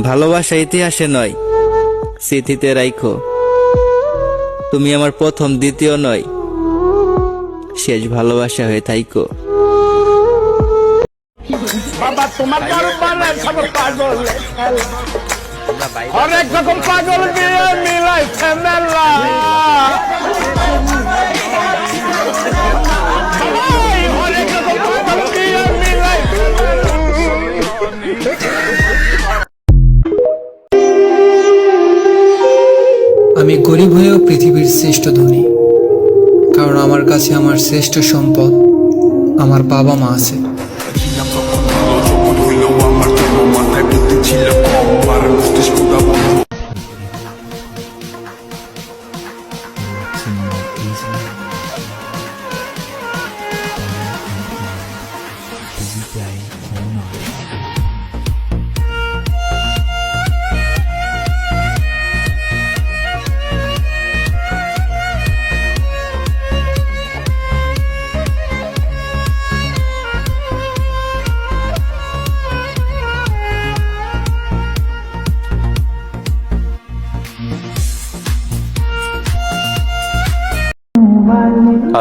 ভালোবাসা ইতিহাসে নয়, স্মৃতিতে রাইখো। তুমি আমার প্রথম দ্বিতীয় নয়, শেষ ভালোবাসা হয়ে থাইকো। বাবা তোমার দরবারে সব পাগল অনেক রকম পাগল দিয়ে মিলাইছে মেলা। অনেক রকম পাগল দিয়ে মিলাইছে। আমি গরিব হয়েও পৃথিবীর শ্রেষ্ঠ ধনী, কারণ আমার কাছে আমার শ্রেষ্ঠ সম্পদ আমার বাবা মা আছে।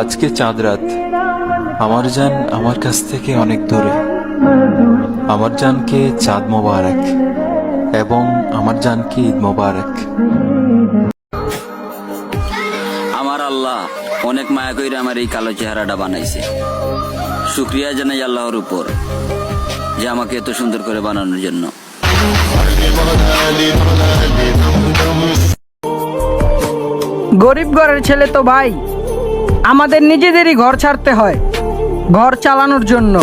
আজকে চাঁদ রাত, আমার জান আমার কাছ থেকে অনেক দূরে। আমার জানকে চাঁদ মোবারক এবং আমার জানকে ঈদ মোবারক। আমার আল্লাহ অনেক মায়া কইরা আমার এই কালো চেহারাটা বানাইছে। শুকরিয়া জানাই আল্লাহর উপর যে আমাকে এত সুন্দর করে বানানোর জন্য। গরিব ঘরের ছেলে তো ভাই, আমাদের নিজেদেরই ঘর ছাড়তে হয় ঘর চালানোর জন্য।